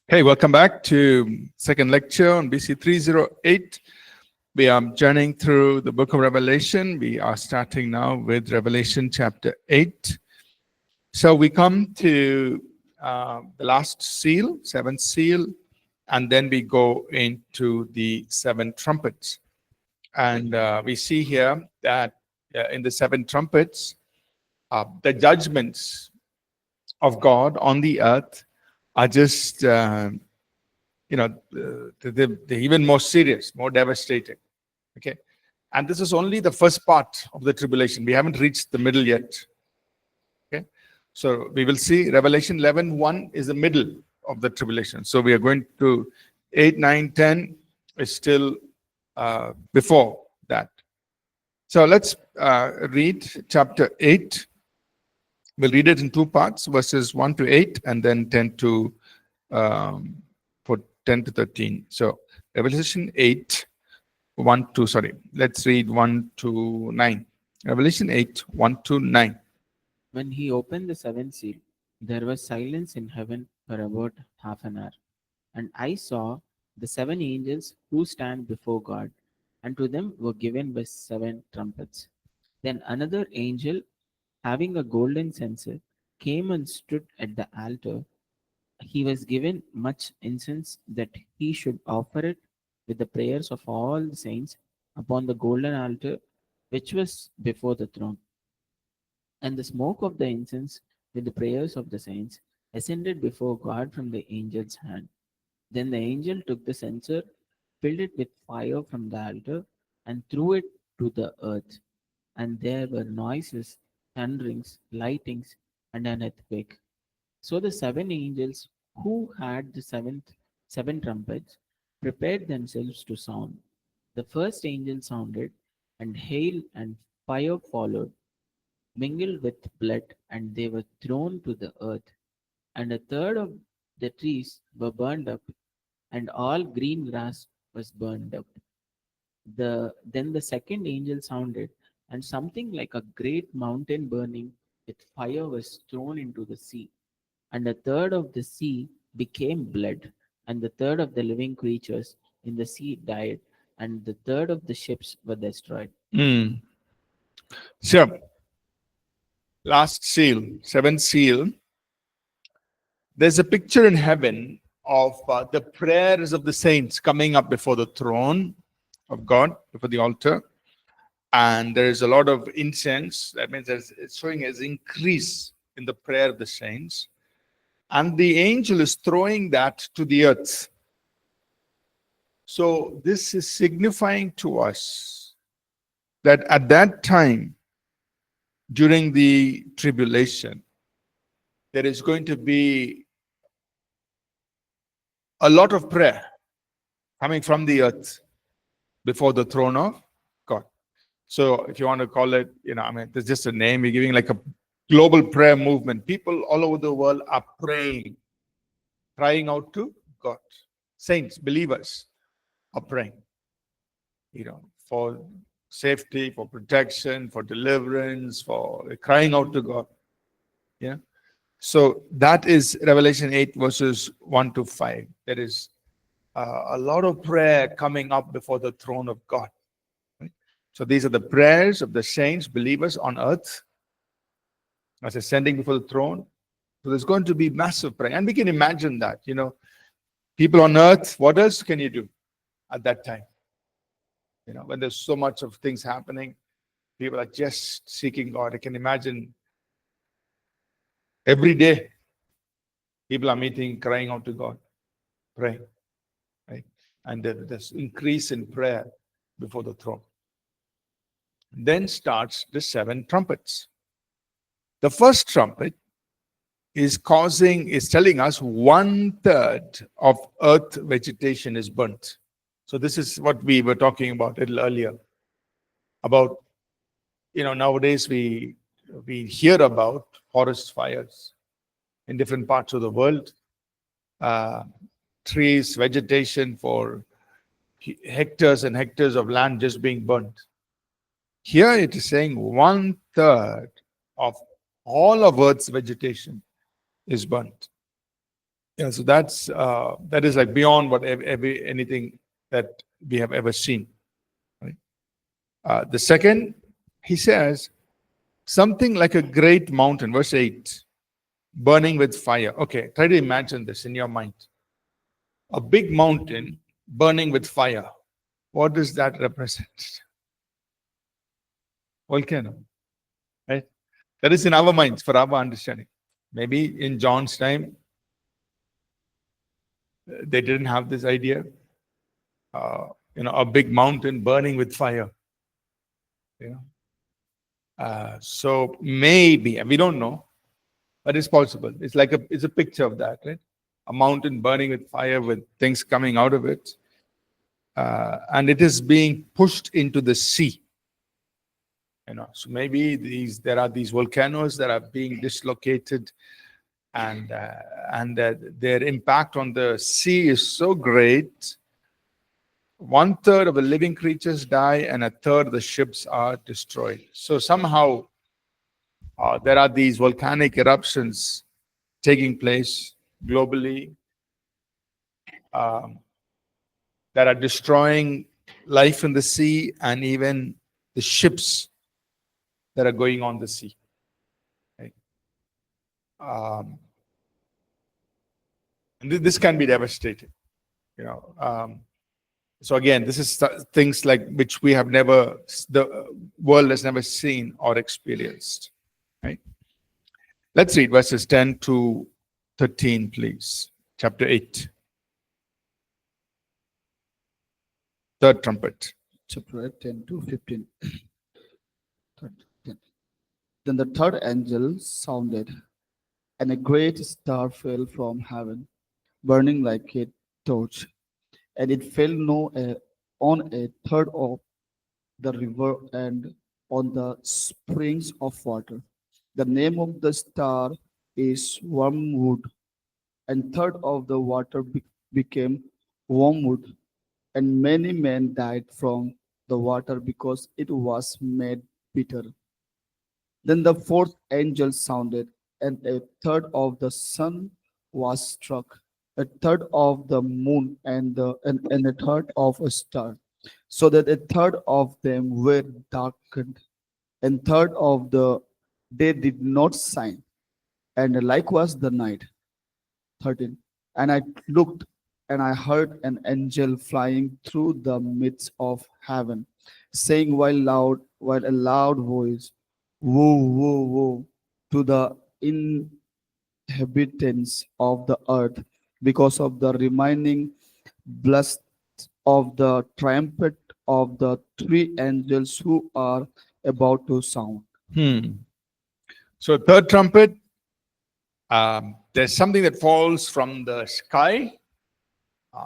Hey, welcome back to second lecture on BC308. We are journeying through the book of Revelation. We are starting now with Revelation chapter 8. So we come to the last seal, seventh seal, and then we go into the seven trumpets. And we see here that in the seven trumpets, the judgments of God on the earth are just, they're even more serious, more devastating. Okay, and this is only the first part of the tribulation. We haven't reached the middle yet. Okay, so we will see Revelation 11:1 is the middle of the tribulation. So we are going to 8, 9, 10 is still before that. So let's read chapter 8. We'll read it in two parts, verses 1 to 8, and then 10 to 13. So Revelation 8, 1 to, let's read 1 to 9. Revelation 8, 1 to 9. When he opened the seventh seal, there was silence in heaven for about half an hour. And I saw the seven angels who stand before God, and to them were given by seven trumpets. Then another angel, having a golden censer, came and stood at the altar. He was given much incense that he should offer it with the prayers of all the saints upon the golden altar which was before the throne. And the smoke of the incense with the prayers of the saints ascended before God from the angel's hand. Then the angel took the censer, filled it with fire from the altar, and threw it to the earth. And there were noises, thunderings, lightnings, and an earthquake. So the seven angels who had the seven trumpets prepared themselves to sound. The first angel sounded, and hail and fire followed, mingled with blood, and they were thrown to the earth. And a third of the trees were burned up, and all green grass was burned up. Then the second angel sounded, and something like a great mountain burning with fire was thrown into the sea. And a third of the sea became blood, and the third of the living creatures in the sea died, and the third of the ships were destroyed. So, last seal, seventh seal, there's a picture in heaven of the prayers of the saints coming up before the throne of God, before the altar. And there is a lot of incense. That means it's showing an increase in the prayer of the saints. And the angel is throwing that to the earth. So this is signifying to us that at that time, during the tribulation, there is going to be a lot of prayer coming from the earth before the throne of God. So if you want to call it, there's just a name. We're giving like a global prayer movement. People all over the world are praying, crying out to God. Saints, believers are praying, for safety, for protection, for deliverance, for crying out to God. Yeah. So that is Revelation 8 verses 1 to 5. There is a lot of prayer coming up before the throne of God. Right? So these are the prayers of the saints, believers on earth, as ascending before the throne. So there's going to be massive prayer. And we can imagine that, people on earth, what else can you do at that time? When there's so much of things happening, people are just seeking God. I can imagine every day people are meeting, crying out to God, praying, right? And there's increase in prayer before the throne. Then starts the seven trumpets. The first trumpet is telling us 1/3 of earth vegetation is burnt. So this is what we were talking about a little earlier. About, nowadays we hear about forest fires in different parts of the world. Trees, vegetation for hectares and hectares of land just being burnt. Here it is saying 1/3 of all of Earth's vegetation is burnt. Yeah, so that is like beyond what anything that we have ever seen. Right? The second, he says, something like a great mountain, verse 8, burning with fire. Okay, try to imagine this in your mind. A big mountain burning with fire. What does that represent? Volcano, right? That is in our minds for our understanding. Maybe in John's time, they didn't have this idea. A big mountain burning with fire. You know, so maybe, and we don't know, but it's possible. It's a picture of that, right? A mountain burning with fire with things coming out of it, and it is being pushed into the sea. So maybe there are these volcanoes that are being dislocated, and their impact on the sea is so great. 1/3 of the living creatures die, and 1/3 of the ships are destroyed. So somehow there are these volcanic eruptions taking place globally um, that are destroying life in the sea and even the ships that are going on the sea. Right? And this can be devastating. So again, this is things like which the world has never seen or experienced. Right? Let's read verses 10 to 13, please. Chapter 8. Third trumpet. Chapter 8, 10 to 15. Then the third angel sounded, and a great star fell from heaven, burning like a torch, and it fell on a third of the river and on the springs of water. The name of the star is wormwood, and third of the water became wormwood, and many men died from the water because it was made bitter. Then the fourth angel sounded, and a third of the sun was struck, a third of the moon, and a third of a star, so that a third of them were darkened, and third of the day did not shine, and likewise the night. 13. And I looked, and I heard an angel flying through the midst of heaven, saying while a loud voice, Woe, woe, woe to the inhabitants of the earth, because of the remaining blast of the trumpet of the three angels who are about to sound. So third trumpet, there's something that falls from the sky,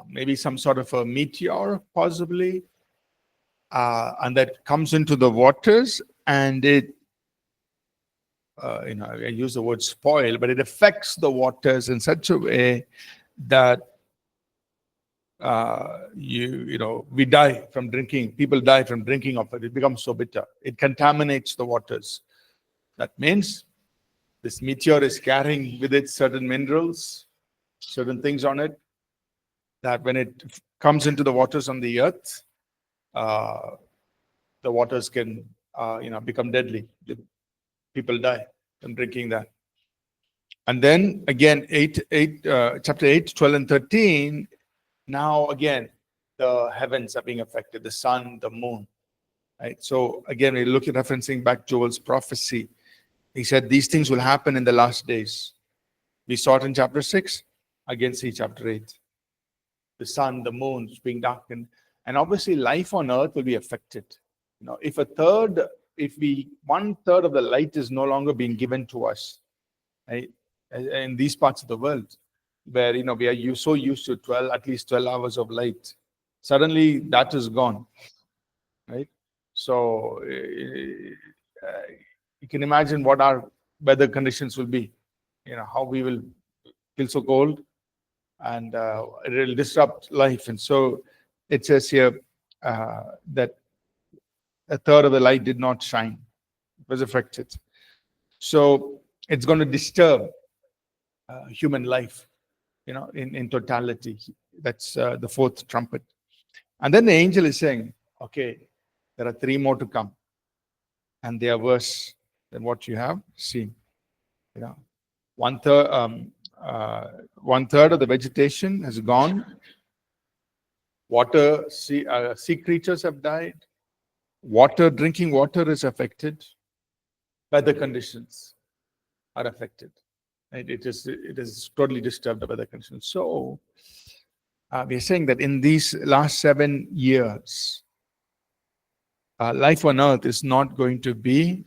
maybe some sort of a meteor, possibly, and that comes into the waters, and it, I use the word spoil, but it affects the waters in such a way that we die from drinking. People die from drinking of it. It becomes so bitter. It contaminates the waters. That means this meteor is carrying with it certain minerals, certain things on it, that when it comes into the waters on the earth, the waters can, become deadly. People die from drinking that. And then again, chapter 8, 12, and 13, now again, the heavens are being affected, the sun, the moon. Right? So again, we look at referencing back Joel's prophecy. He said these things will happen in the last days. We saw it in chapter 6, again see chapter 8. The sun, the moon is being darkened. And obviously life on earth will be affected. If 1/3 of the light is no longer being given to us, right, in these parts of the world, where we are so used to at least 12 hours of light, suddenly that is gone, right? So you can imagine what our weather conditions will be, how we will feel so cold, and it will disrupt life. And so it says here that 1/3 of the light did not shine, it was affected. So it's going to disturb human life. in totality. That's the fourth trumpet. And then the angel is saying, okay, there are three more to come. And they are worse than what you have seen. One third of the vegetation has gone. Water, sea creatures have died. Drinking water is affected. Weather conditions are affected. It is totally disturbed by weather conditions. So we are saying that in these last 7 years, life on earth is not going to be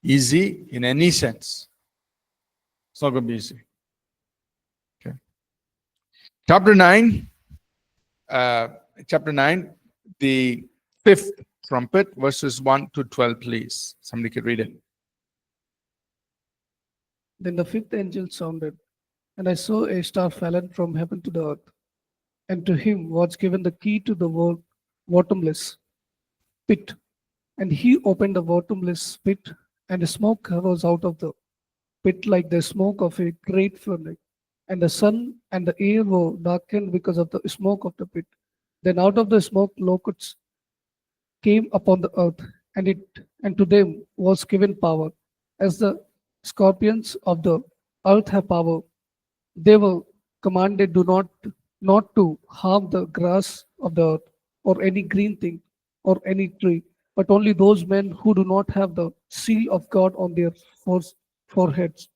easy in any sense. It's not going to be easy. Okay. Chapter 9, the fifth trumpet, verses 1 to 12, please. Somebody could read it. Then the fifth angel sounded, and I saw a star fallen from heaven to the earth, and to him was given the key to the bottomless pit. And he opened the bottomless pit, and smoke rose out of the pit like the smoke of a great furnace. And the sun and the air were darkened because of the smoke of the pit. Then out of the smoke locusts came upon the earth, and to them was given power, as the scorpions of the earth have power. They were commanded not to harm the grass of the earth, or any green thing, or any tree, but only those men who do not have the seal of God on their foreheads.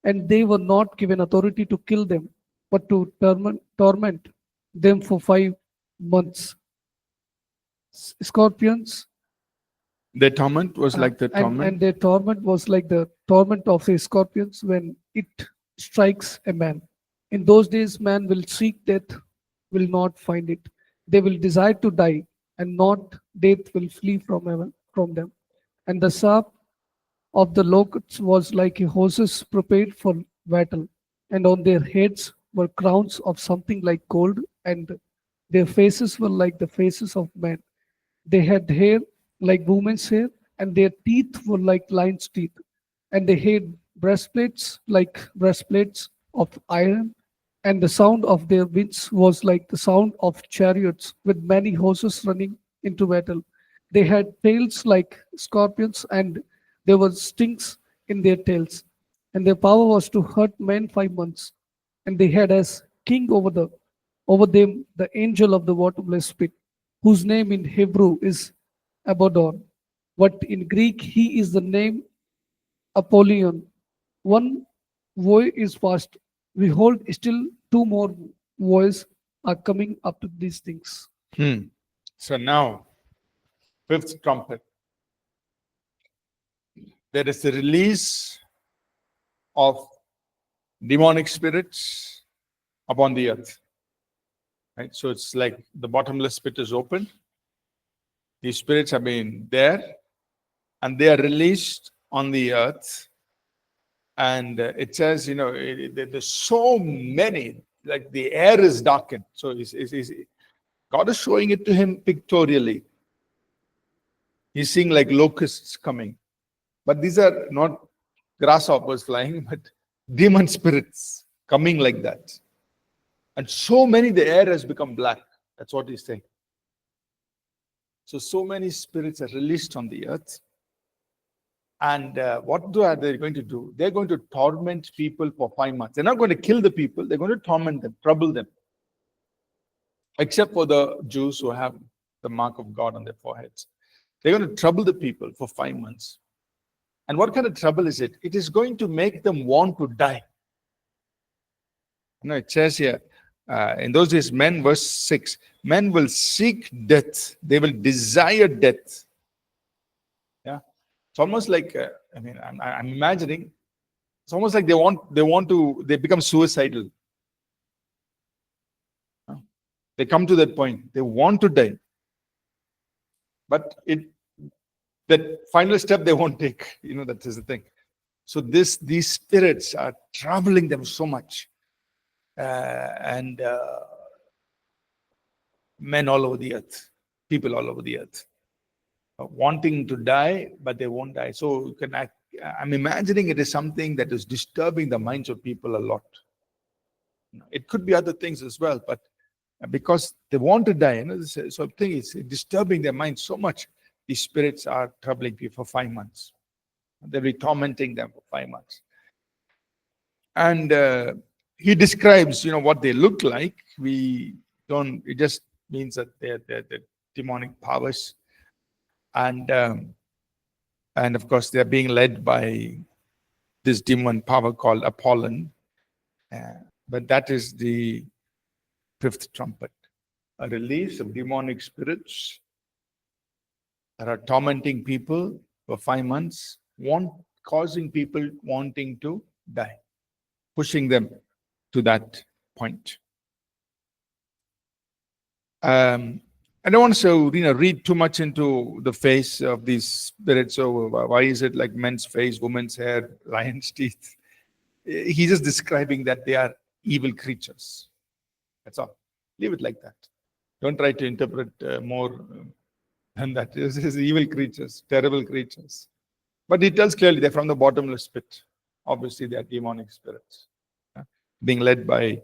And they were not given authority to kill them, but to torment them for 5 months. Scorpions. Their torment was like the And torment. their torment was like the torment of a scorpion when it strikes a man. In those days, man will seek death, will not find it. They will desire to die, and not death will flee from them. And the sap of the locusts was like a horses prepared for battle, and on their heads were crowns of something like gold, and their faces were like the faces of men. They had hair like women's hair, and their teeth were like lions' teeth. And they had breastplates like breastplates of iron, and the sound of their wings was like the sound of chariots with many horses running into battle. They had tails like scorpions, and there were stings in their tails. And their power was to hurt men 5 months. And they had as king over them the angel of the bottomless pit, whose name in Hebrew is Abaddon, but in Greek he is the name Apollyon. One woe is past. Behold, still 2 more woes are coming after these things. So now, fifth trumpet. There is the release of demonic spirits upon the earth. Right? So it's like the bottomless pit is open. These spirits have been there, and they are released on the earth. And it says, there's so many, like the air is darkened. So God is showing it to him pictorially. He's seeing like locusts coming. But these are not grasshoppers flying, but demon spirits coming like that. And so many, the air has become black. That's what he's saying. So many spirits are released on the earth. And what are they going to do? They're going to torment people for 5 months. They're not going to kill the people. They're going to torment them, trouble them. Except for the Jews who have the mark of God on their foreheads. They're going to trouble the people for 5 months. And what kind of trouble is it? It is going to make them want to die. It says here, in those days, verse 6, men will seek death. They will desire death. Yeah. It's almost like, I'm imagining, it's almost like they become suicidal. They come to that point. They want to die. But that final step they won't take. That is the thing. So these spirits are troubling them so much. And men all over the earth, people all over the earth, wanting to die, but they won't die. So I'm imagining it is something that is disturbing the minds of people a lot. It could be other things as well, but because they want to die, so thing is disturbing their mind so much. These spirits are troubling people for 5 months. They'll be tormenting them for 5 months. And he describes, what they look like. It just means that they're demonic powers. And of course, they're being led by this demon power called Apollon. But that is the fifth trumpet. A release of demonic spirits that are tormenting people for 5 months, causing people wanting to die, pushing them to that point. I don't want to read too much into the face of these spirits. So why is it like men's face, women's hair, lion's teeth? He's just describing that they are evil creatures. That's all. Leave it like that. Don't try to interpret more than that. This is evil creatures, terrible creatures. But he tells clearly they're from the bottomless pit. Obviously, they are demonic spirits, being led by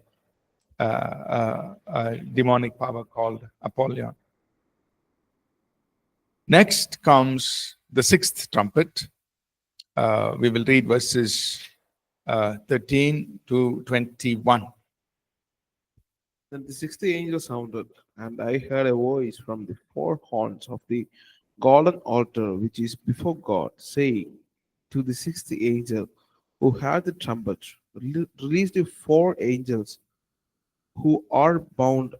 a demonic power called Apollyon. Next comes the sixth trumpet. We will read verses 13 to 21. Then the sixth angel sounded, and I heard a voice from the four horns of the golden altar which is before God, saying to the sixth angel who had the trumpet, release the four angels who are bound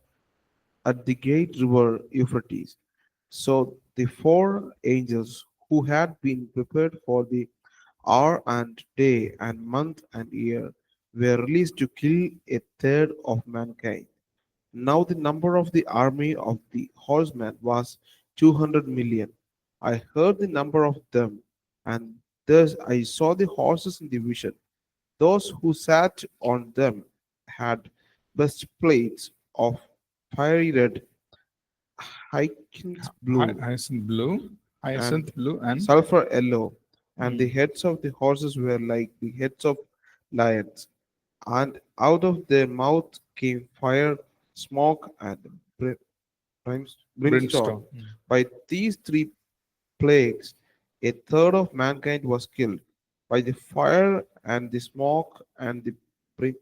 at the great river Euphrates. So the four angels who had been prepared for the hour and day and month and year were released to kill a third of mankind. Now the number of the army of the horsemen was 200 million. I heard the number of them, and thus I saw the horses in the vision. Those who sat on them had breastplates of fiery red, hyacinth blue, hyacinth blue, and sulfur yellow, and the heads of the horses were like the heads of lions. And out of their mouth came fire, smoke, and brimstone. By these three plagues, a third of mankind was killed by the fire and the smoke and the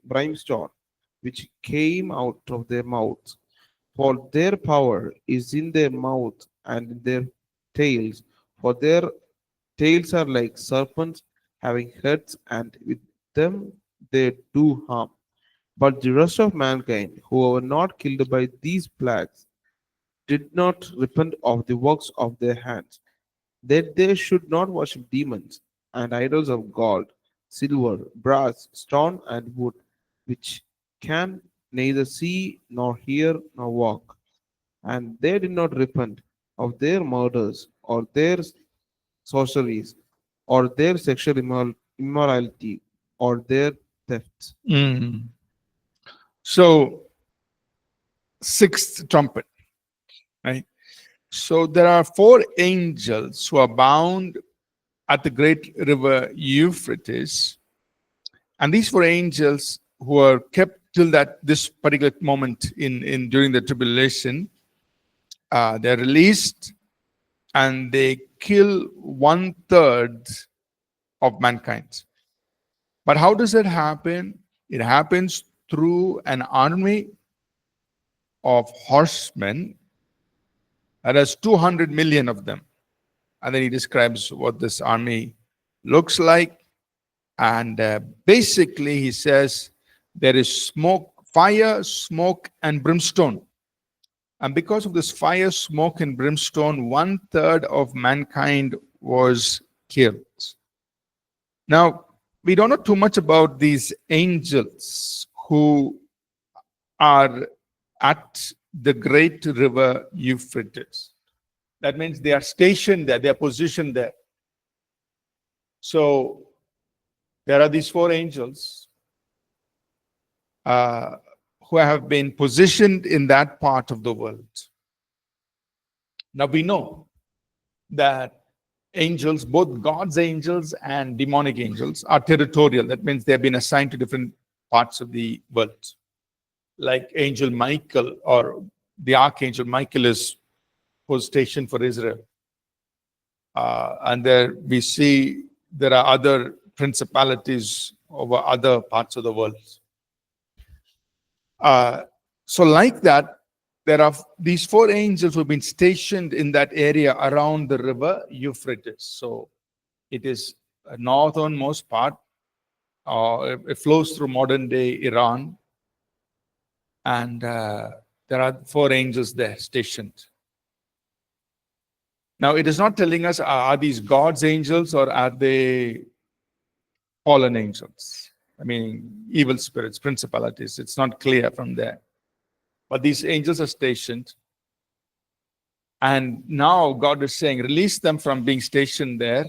brimstone, which came out of their mouths. For their power is in their mouth and in their tails, for their tails are like serpents having heads, and with them they do harm. But the rest of mankind, who were not killed by these plagues, did not repent of the works of their hands, that they should not worship demons and idols of gold, silver, brass, stone, and wood, which can neither see nor hear nor walk. And they did not repent of their murders or their sorceries or their sexual immorality or their thefts. So sixth trumpet, right? So there are four angels who are bound at the great river Euphrates, and these four angels who are kept till this particular moment in during the tribulation, they're released and they kill 1/3 of mankind. But how does it happen? It happens through an army of horsemen. There's 200 million of them. And then he describes what this army looks like. And basically he says there is smoke, fire, smoke, and brimstone. And because of this fire, smoke, and brimstone, 1/3 of mankind was killed. Now, we don't know too much about these angels who are at the great river Euphrates. That means they are stationed there, they are positioned there. So there are these four angels who have been positioned in that part of the world. Now we know that angels, both God's angels and demonic angels, are territorial. That means they have been assigned to different parts of the world. like Angel Michael, or the Archangel Michael was stationed for Israel. And there we see there are other principalities over other parts of the world. So like that, there are these four angels who have been stationed in that area around the river Euphrates. So it is a northernmost part. It flows through modern day Iran. And there are four angels there stationed. Now, it is not telling us, are these God's angels or are they fallen angels? I mean, evil spirits, principalities. It's not clear from there. But these angels are stationed. And now God is saying, release them from being stationed there.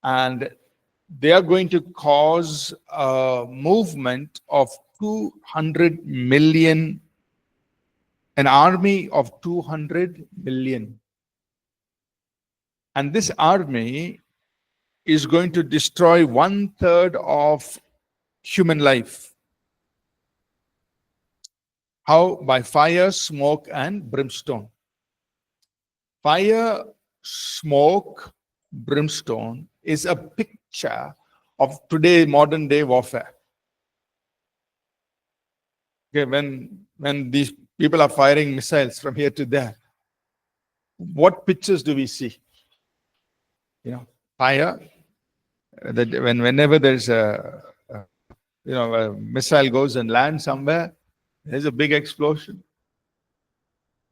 And they are going to cause a movement of 200 million, an army of 200 million. And this army is going to destroy 1/3 of human life. How? By fire, smoke, and brimstone. Fire, smoke, brimstone is a picture of today modern day warfare. Okay, when these people are firing missiles from here to there, what pictures do we see? Fire. That whenever there's a missile goes and lands somewhere, there's a big explosion.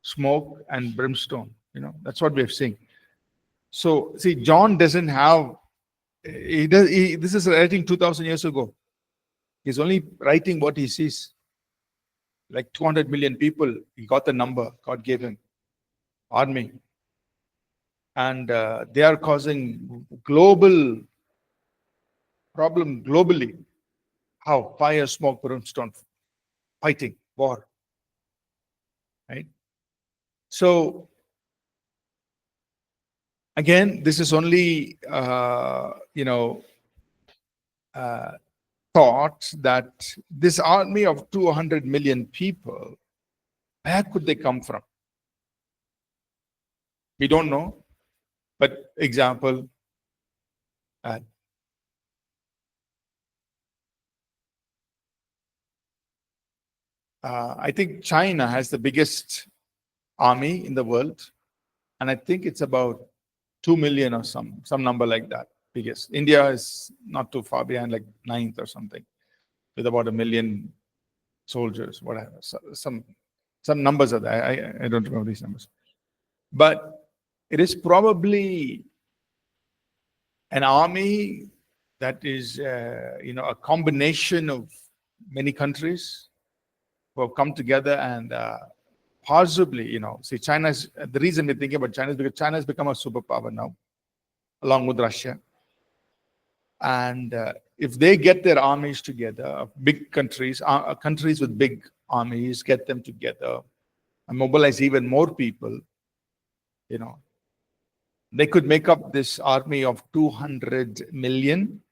Smoke and brimstone. That's what we've seen. So see, John doesn't have. This is writing 2,000 years ago. He's only writing what he sees. Like 200 million people. He got the number God gave him. Army. And they are causing global problem globally. How? Fire, smoke, brimstone, fighting, war. Right? So, again, this is only, thought that this army of 200 million people, where could they come from? We don't know. But example, I think China has the biggest army in the world, and I think it's about 2 million or some number like that. Biggest. India is not too far behind, like 9th or something, with about 1 million soldiers, whatever. So, some numbers are there. I don't remember these numbers, but it is probably an army that is, a combination of many countries who have come together and possibly, see, China's, the reason we're thinking about China is because China has become a superpower now, along with Russia. And if they get their armies together, big countries, countries with big armies, get them together and mobilize even more people, they could make up this army of 200 million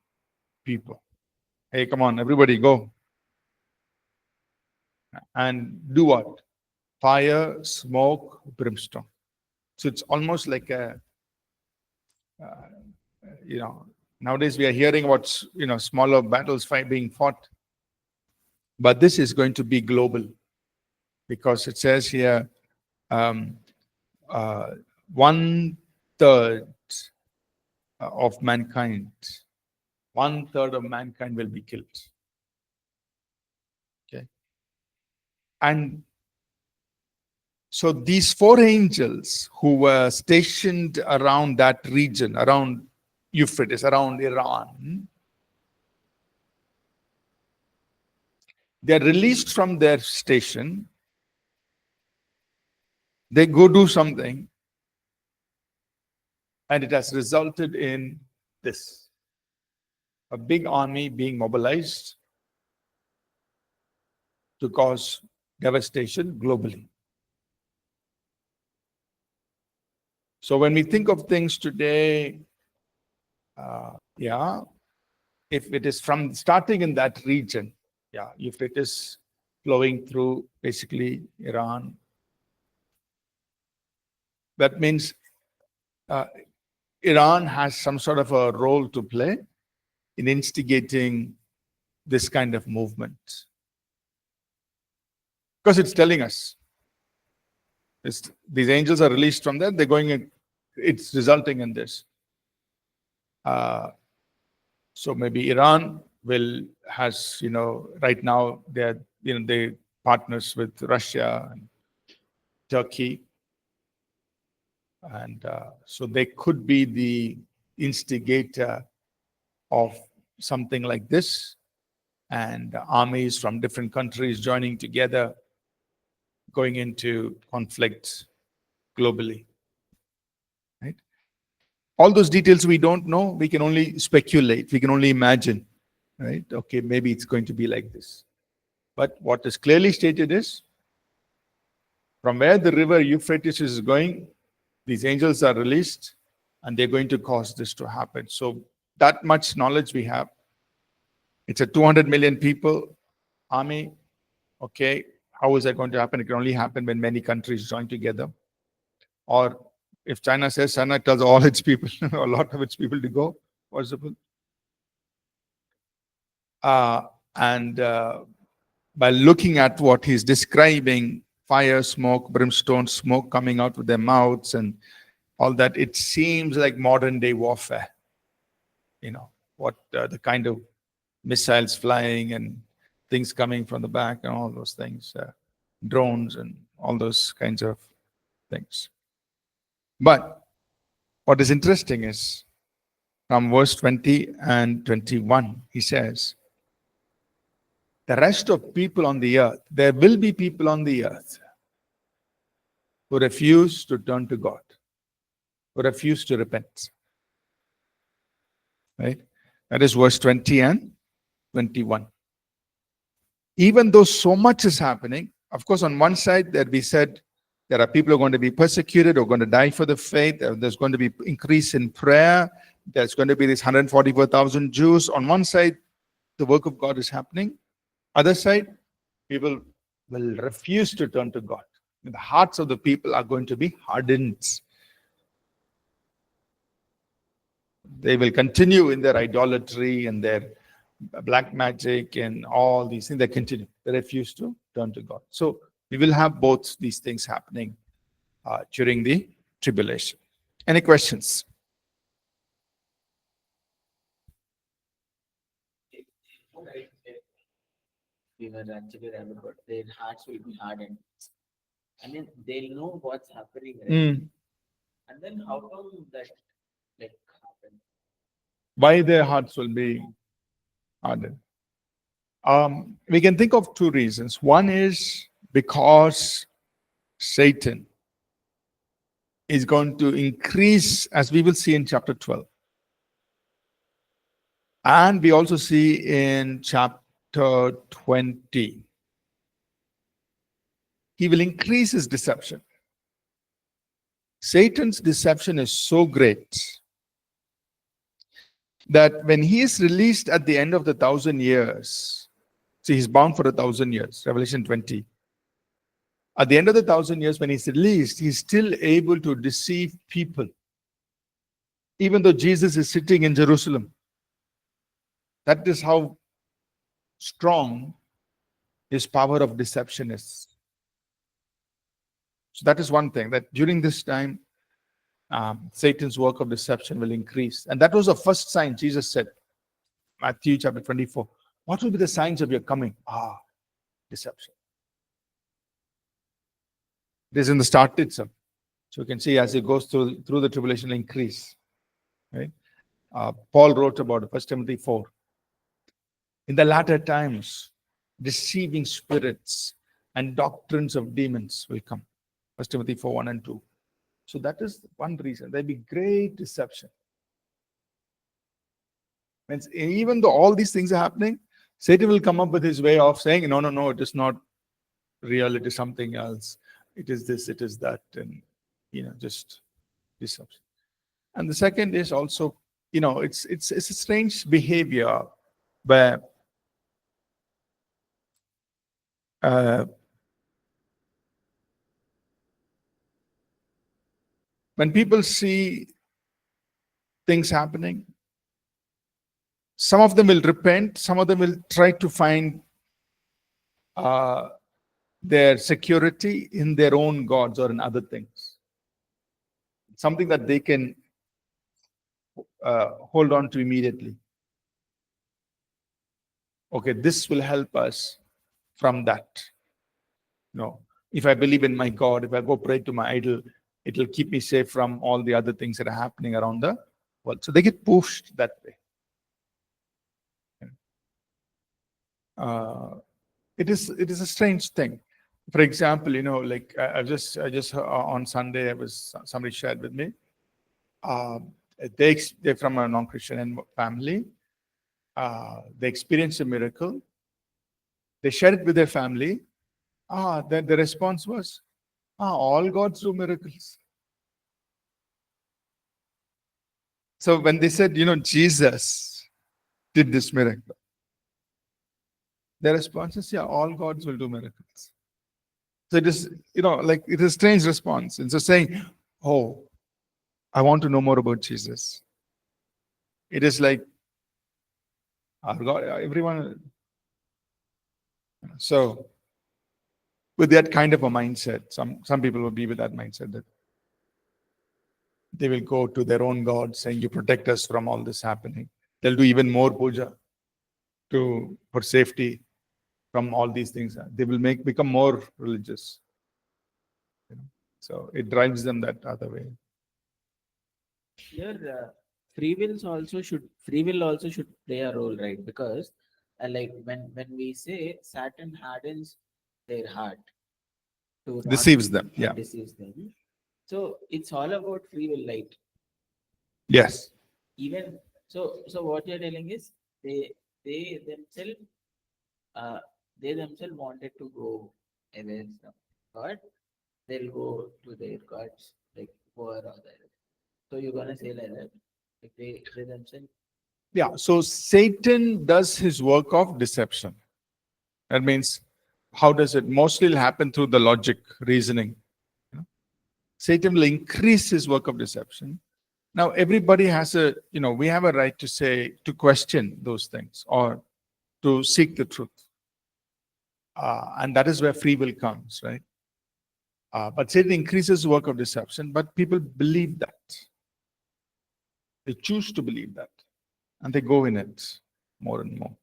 people. Hey, come on, everybody, go. And do what? Fire, smoke, brimstone. So it's almost like a, nowadays we are hearing about, smaller battles being fought. But this is going to be global, because it says here, 1/3 of mankind, 1/3 of mankind will be killed. Okay. And so these four angels who were stationed around that region, around Euphrates, around Iran, they're released from their station. They go do something, and it has resulted in this: a big army being mobilized to cause devastation globally. So when we think of things today, if it is from starting in that region, Euphrates flowing through basically Iran. That means Iran has some sort of a role to play in instigating this kind of movement. Because it's telling us these angels are released from there, they're going in, it's resulting in this. So maybe Iran has, right now they partners with Russia and Turkey. And so they could be the instigator of something like this, and armies from different countries joining together, going into conflicts globally. Right? All those details we don't know. We can only speculate. We can only imagine. Right? Okay, maybe it's going to be like this. But what is clearly stated is, from where the river Euphrates is going, these angels are released, and they're going to cause this to happen. So that much knowledge we have. It's a 200 million people army. Okay, how is that going to happen? It can only happen when many countries join together. Or if China says, China tells all its people, a lot of its people to go, possible. And by looking at what he's describing, fire, smoke, brimstone, smoke coming out of their mouths and all that, it seems like modern day warfare. What the kind of missiles flying and things coming from the back and all those things, drones and all those kinds of things. But what is interesting is from verse 20 and 21, he says, the rest of people on the earth, there will be people on the earth who refuse to turn to God, who refuse to repent. Right? That is verse 20 and 21. Even though so much is happening, of course, on one side that we said there are people who are going to be persecuted or going to die for the faith. There's going to be increase in prayer. There's going to be this 144,000 Jews. On one side, the work of God is happening. Other side, people will refuse to turn to God. The hearts of the people are going to be hardened. They will continue in their idolatry and their black magic and all these things. They continue. They refuse to turn to God. So we will have both these things happening during the tribulation. Any questions? We were actually remember, but their hearts will be hardened. And then they'll know what's happening. Right? And then how come that happen? Why their hearts will be hardened? We can think of two reasons. One is because Satan is going to increase, as we will see in chapter 12. And we also see in chapter 20. He will increase his deception. Satan's deception is so great that when he is released at the end of the 1,000 years, see, he's bound for 1,000 years, Revelation 20. At the end of the 1,000 years, when he's released, he's still able to deceive people. Even though Jesus is sitting in Jerusalem. That is how strong his power of deception is. So that is one thing, that during this time, Satan's work of deception will increase. And that was the first sign Jesus said, Matthew chapter 24. What will be the signs of your coming? Deception. It is in the start itself. So you can see as it goes through the tribulation increase. Right? Paul wrote about it, 1 Timothy 4. In the latter times, deceiving spirits and doctrines of demons will come. 1 Timothy 4, 1 and 2. So that is one reason. There'll be great deception. Means even though all these things are happening, Satan will come up with his way of saying, no, it is not real, it is something else. It is this, it is that, and just deception. And the second is also, it's a strange behavior where Uh, when people see things happening, some of them will repent, some of them will try to find uh, their security in their own gods or in other things. Something that they can hold on to immediately. Okay, this will help us from that. No, if I believe in my God, if I go pray to my idol, it will keep me safe from all the other things that are happening around the world. So they get pushed that way. It is a strange thing. For example, like I just on Sunday, somebody shared with me. Uh, they're from a non-Christian family. They experienced a miracle. They shared it with their family. Then the response was, all gods do miracles. So when they said, Jesus did this miracle, their response is, yeah, all gods will do miracles. So it is, like it is a strange response. Instead of saying, oh, I want to know more about Jesus. It is like, our God, everyone. So with that kind of a mindset, some people will be with that mindset that they will go to their own God saying, you protect us from all this happening. They'll do even more puja for safety from all these things. They will become more religious. So it drives them that other way. Here, free will also should play a role, right? Because like when we say Satan hardens their heart to not Deceives them. Yeah. deceives them, so it's all about free will, right? Yes. Even so what you're telling is they themselves uh they themselves wanted to go away from God, they'll go to their gods like war or that. So you're gonna say like that, like they themselves. Yeah. So Satan does his work of deception. That means, how does it mostly happen through the logic, reasoning? Satan will increase his work of deception. Now, everybody has we have a right to question those things or to seek the truth. And that is where free will comes, right? But Satan increases the work of deception, but people believe that. They choose to believe that. And they go in it more and more.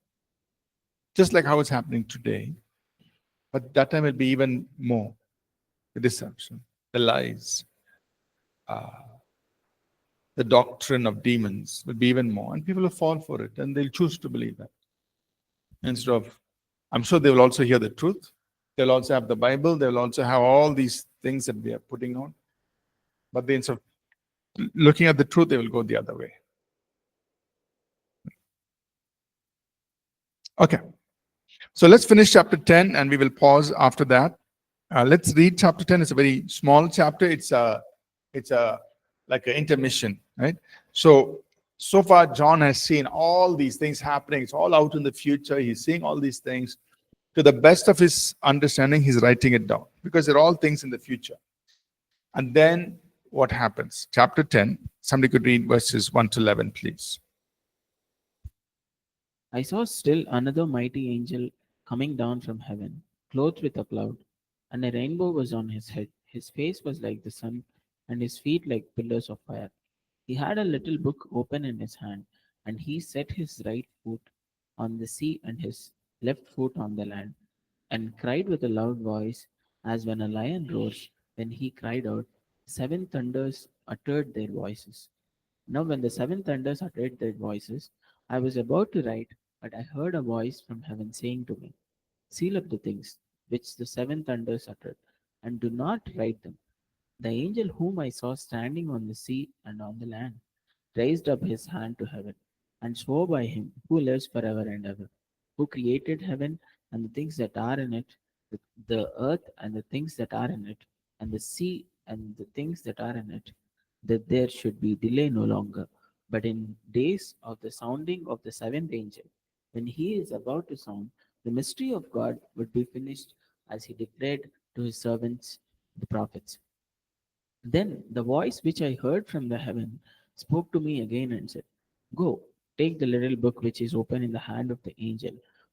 Just like how it's happening today. But that time will be even more. The deception, the lies, uh, the doctrine of demons will be even more. And people will fall for it and they'll choose to believe that. Instead of, I'm sure they will also hear the truth. They'll also have the Bible. They'll also have all these things that we are putting on. But they, instead of looking at the truth, they will go the other way. Okay. So let's finish chapter 10 and we will pause after that. Let's read chapter 10. It's a very small chapter. It's a like an intermission, right? So far, John has seen all these things happening. It's all out in the future. He's seeing all these things. To the best of his understanding, he's writing it down because they're all things in the future. And then what happens? Chapter 10, somebody could read verses 1 to 11, please. I saw still another mighty angel coming down from heaven, clothed with a cloud, and a rainbow was on his head. His face was like the sun, and his feet like pillars of fire. He had a little book open in his hand, and he set his right foot on the sea and his left foot on the land, and cried with a loud voice, as when a lion roars. When he cried out, seven thunders uttered their voices. Now, when the seven thunders uttered their voices, I was about to write, but I heard a voice from heaven saying to me, seal up the things which the seven thunders uttered, and do not write them. The angel whom I saw standing on the sea and on the land raised up his hand to heaven and swore by him who lives forever and ever, who created heaven and the things that are in it, the earth and the things that are in it, and the sea and the things that are in it, that there should be delay no longer, but in days of the sounding of the seventh angel, when he is about to sound, the mystery of God would be finished, as he declared to his servants, the prophets. Then the voice which I heard from the heaven spoke to me again and said, Go, take the little book which is open in the hand of the angel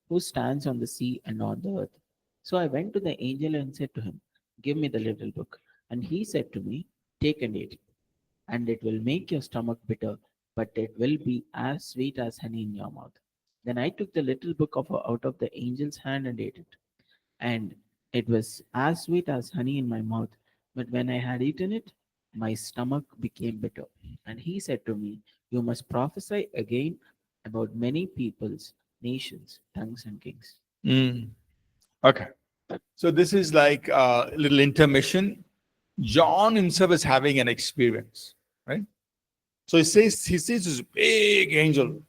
who stands on the sea and on the earth. So I went to the angel and said to him, Give me the little book. And he said to me, Take and eat, and it will make your stomach bitter, but it will be as sweet as honey in your mouth. Then I took the little book out of the angel's hand and ate it, and it was as sweet as honey in my mouth. But when I had eaten it, my stomach became bitter. And he said to me, You must prophesy again about many peoples, nations, tongues, and kings. Mm. Okay. So this is like a little intermission. John himself is having an experience, right? So he sees this big angel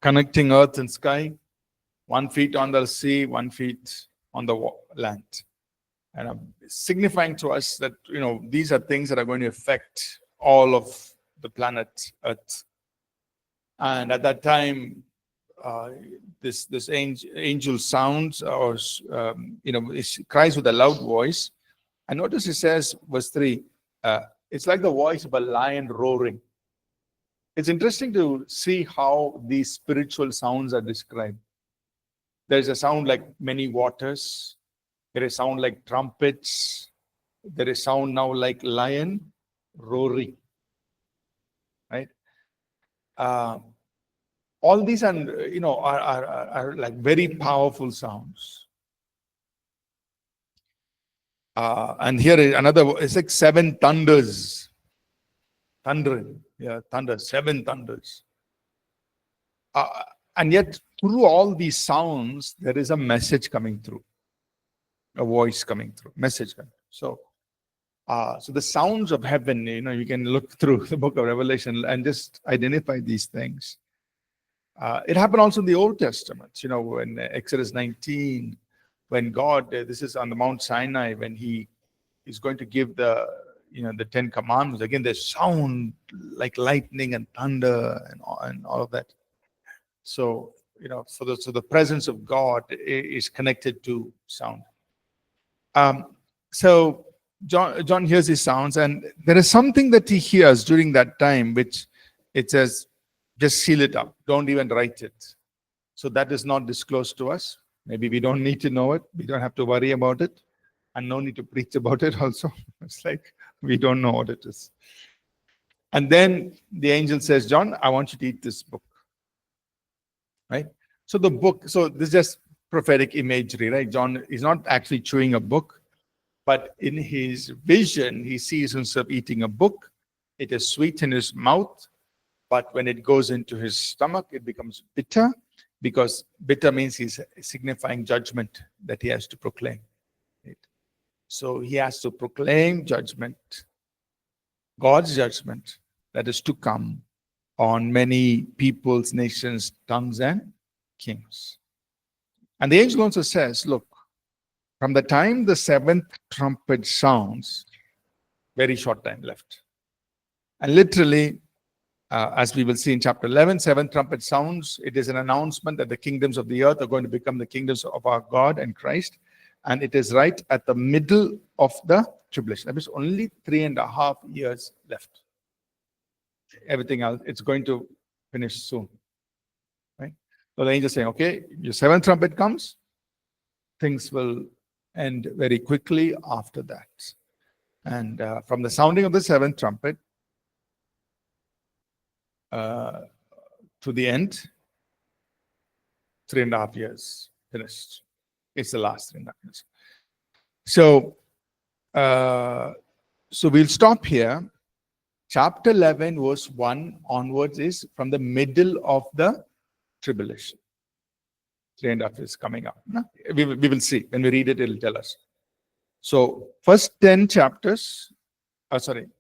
connecting earth and sky, 1 feet on the sea, 1 feet on the land. And signifying to us that, these are things that are going to affect all of the planet Earth. And at that time, this angel sounds or it cries with a loud voice. And notice it says, verse 3, it's like the voice of a lion roaring. It's interesting to see how these spiritual sounds are described. There's a sound like many waters. There is sound like trumpets. There is sound now like lion roaring. Right? All these are like very powerful sounds. And here is another. It's like 7 thunders. Thundering, thunder, 7 thunders. And yet, through all these sounds, there is a message coming through. A voice coming through, message coming through. So the sounds of heaven, you can look through the book of Revelation and just identify these things. It happened also in the Old Testament, when Exodus 19, when God, this is on the Mount Sinai, when he is going to give the 10 commandments. Again, there's sound like lightning and thunder and all of that. So, so the presence of God is connected to sound. So John hears these sounds, and there is something that he hears during that time, which it says, just seal it up. Don't even write it. So that is not disclosed to us. Maybe we don't need to know it. We don't have to worry about it. And no need to preach about it also. It's like we don't know what it is. And then the angel says, John, I want you to eat this book. Right? So the book, so this is just prophetic imagery, right? John is not actually chewing a book, but in his vision, he sees himself eating a book. It is sweet in his mouth, but when it goes into his stomach, it becomes bitter, because bitter means he's signifying judgment that he has to proclaim. Right? So he has to proclaim judgment, God's judgment that is to come on many peoples, nations, tongues, and kings. And the angel also says, look, from the time the 7th trumpet sounds, very short time left. And literally, as we will see in chapter 11, 7th trumpet sounds. It is an announcement that the kingdoms of the earth are going to become the kingdoms of our God and Christ. And it is right at the middle of the tribulation. There is only 3.5 years left. Everything else, it's going to finish soon. Right? So the angel is saying, okay, your 7th trumpet comes, things will end very quickly after that. And from the sounding of the 7th trumpet to the end, 3.5 years finished. It's the last 3.5 years. So, so we'll stop here. Chapter 11, verse 1 onwards is from the middle of the tribulation. 3.5 years coming up. We will see. When we read it, it'll tell us. So, first 10 chapters,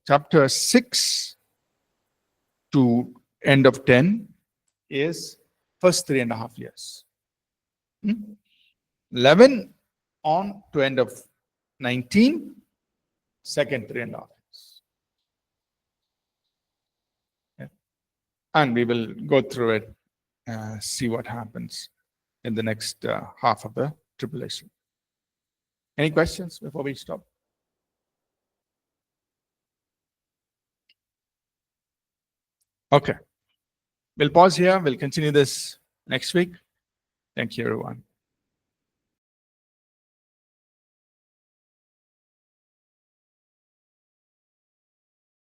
chapter 6 to end of 10 is first 3.5 years. 11 on to end of 19, second 3.5 years. Yeah. And we will go through it, see what happens in the next half of the tribulation. Any questions before we stop? Okay. We'll pause here. We'll continue this next week. Thank you, everyone.